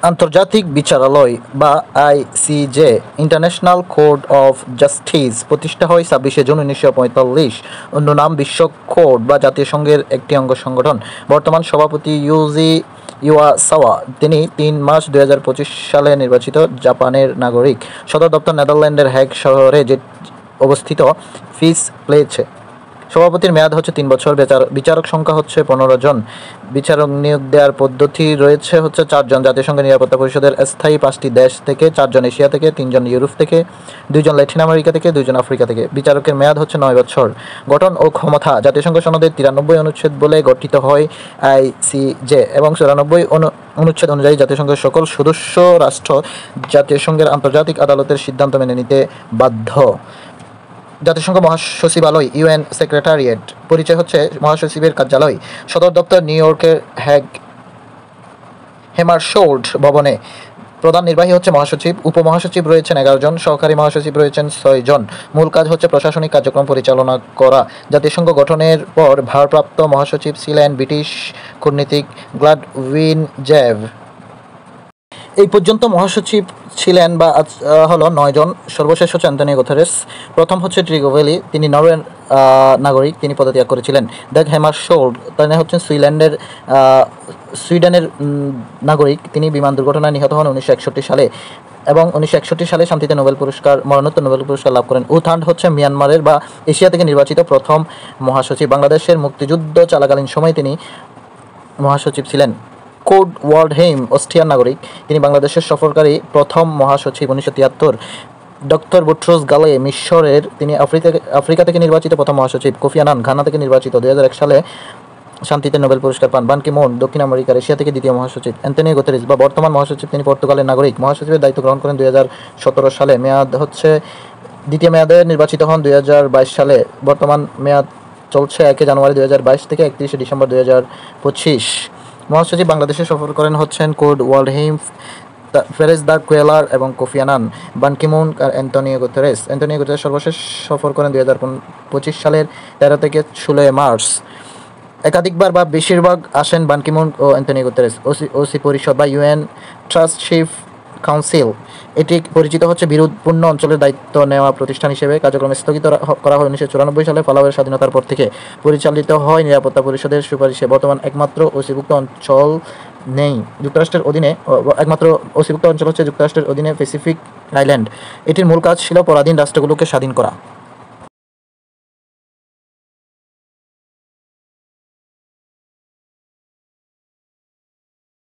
আন্তর্জাতিক বিচারালয় বা ICJ international court of justice প্রতিষ্ঠা হয় ২৬শে জুন ১৯৪৫। অন্য নাম বিশ্ব কোর্ট বা জাতিসংঘের একটি অঙ্গ সংগঠন। বর্তমান সভাপতি ইউজি ইওয়াসাওয়া, তিনি ৩ মার্চ ২০২৫ সালে নির্বাচিত জাপানের নাগরিক। সদর দপ্তর নেদারল্যান্ডের হ্যাগ শহরে অবস্থিত। ফিস প্লেছে। সভাপতির মেয়াদ হচ্ছে ৩ বছর। বিচারক সংখ্যা হচ্ছে ১৫ জন। বিচারক নিয়োগ দেওয়ার পদ্ধতি রয়েছে হচ্ছে ৪ জন জাতিসংঘের নিরাপত্তা পরিষদের স্থায়ী ৫টি দেশ থেকে, ৪ জন এশিয়া থেকে, ৩ জন ইউরোপ থেকে, ২ জন ল্যাটিন আমেরিকা থেকে, ২ জন আফ্রিকা থেকে। বিচারকের মেয়াদ হচ্ছে ৯ বছর। গঠন ও ক্ষমতা: জাতিসংঘ সনদের ৯৩ অনুচ্ছেদ বলে গঠিত হয় আইসিজে এবং ৯৪ অনুচ্ছেদ অনুযায়ী জাতিসংঘের সকল সদস্য রাষ্ট্র জাতিসংঘের আন্তর্জাতিক আদালতের সিদ্ধান্ত মেনে নিতে বাধ্য। জাতিসংঘ মহাসচিবালয়, ইউএন সেক্রেটারিয়েট। পরিচয় হচ্ছে মহাসচিবের কার্যালয়। সদর দপ্তর নিউ ইয়র্কের হেমারশোল্ড ভবনে। প্রধান নির্বাহী হচ্ছে মহাসচিব। উপমহাসচিব রয়েছেন ১১ জন। সহকারী মহাসচিব রয়েছেন ৬ জন। মূল কাজ হচ্ছে প্রশাসনিক কার্যক্রম পরিচালনা করা। জাতিসংঘ গঠনের পর ভারপ্রাপ্ত মহাসচিব ছিলেন ব্রিটিশ কূটনীতিক গ্লাডউইন জেভ। এই পর্যন্ত মহাসচিব ছিলেন হলো ৯ জন। সর্বশেষ হচ্ছে অ্যান্টনিও গুতেরেস। প্রথম হচ্ছে ট্রিগো ভ্যালি, তিনি নরওয়ের নাগরিক, তিনি পদত্যাগ করেছিলেন। দ্য হ্যামারশোল্ড, তিনি হচ্ছেন সুইডেনের নাগরিক, তিনি বিমান দুর্ঘটনায় নিহত হন ১৯৬১ সালে এবং ১৯৬১ সালে শান্তিতে মরণোত্তর নোবেল পুরস্কার লাভ করেন। উথান্ড হচ্ছে মিয়ানমারের বা এশিয়া থেকে নির্বাচিত প্রথম মহাসচিব। বাংলাদেশের মুক্তিযুদ্ধ চলাকালীন সময়ে তিনি মহাসচিব ছিলেন। কোড ওয়ার্ডহেইম, অস্ট্রিয়ার নাগরিক, তিনি বাংলাদেশের সফরকারী প্রথম মহাসচিব ১৯৭৩। ডক্টর বুট্রোস গালে, মিশরের, তিনি আফ্রিকা থেকে নির্বাচিত প্রথম মহাসচিব। কোফি আনান, ঘানা থেকে নির্বাচিত, ২০০১ সালে শান্তিতে নোবেল পুরস্কার পান। বান কি মুন, দক্ষিণ আমেরিকার, এশিয়া থেকে দ্বিতীয় মহাসচিব। অ্যান্টনিও গুতেরেস বা বর্তমান মহাসচিব, তিনি পর্তুগালের নাগরিক। মহাসচিবের দায়িত্ব গ্রহণ করেন ২০১৭ সালে। মেয়াদ হচ্ছে দ্বিতীয় মেয়াদে নির্বাচিত হন ২০২২ সালে। বর্তমান মেয়াদ চলছে ১ জানুয়ারি ২০২২ থেকে ৩১ ডিসেম্বর ২০২৫। মহাসচিব বাংলাদেশে সফর করেন হচ্ছেন কোড ওয়ার্ডহেইম, ফেরেজ দ্য কুয়েলার এবং কোফি আনান। বান কি মুন আর অ্যান্টনিও গুতেরেস সর্বশেষ সফর করেন ২০২৫ সালের ১৩ থেকে ১৬ মার্চ। একাধিকবার বা বেশিরভাগ আসেন বান কি মুন ও অ্যান্টনিও গুতেরেস। ওসি পরিষদ বা ইউএন ট্রাস্টিশিপ কাউন্সিল, এটি পরিচিত হচ্ছে বিরোধপূর্ণ অঞ্চলের দায়িত্ব নেওয়া প্রতিষ্ঠান হিসেবে। কার্যক্রম স্থগিত করা হয় ১৯৯৪ সালে পালাউয়ের স্বাধীনতার পর থেকে। পরিচালিত হয় নিরাপত্তা পরিষদের সুপারিশে। বর্তমান একমাত্র ওসিভুক্ত অঞ্চল নেই যুক্তরাষ্ট্রের অধীনে। একমাত্র ওসিভুক্ত অঞ্চল হচ্ছে যুক্তরাষ্ট্রের অধীনে প্যাসিফিক আইল্যান্ড। এটির মূল কাজ ছিল পরাধীন রাষ্ট্রগুলোকে স্বাধীন করা।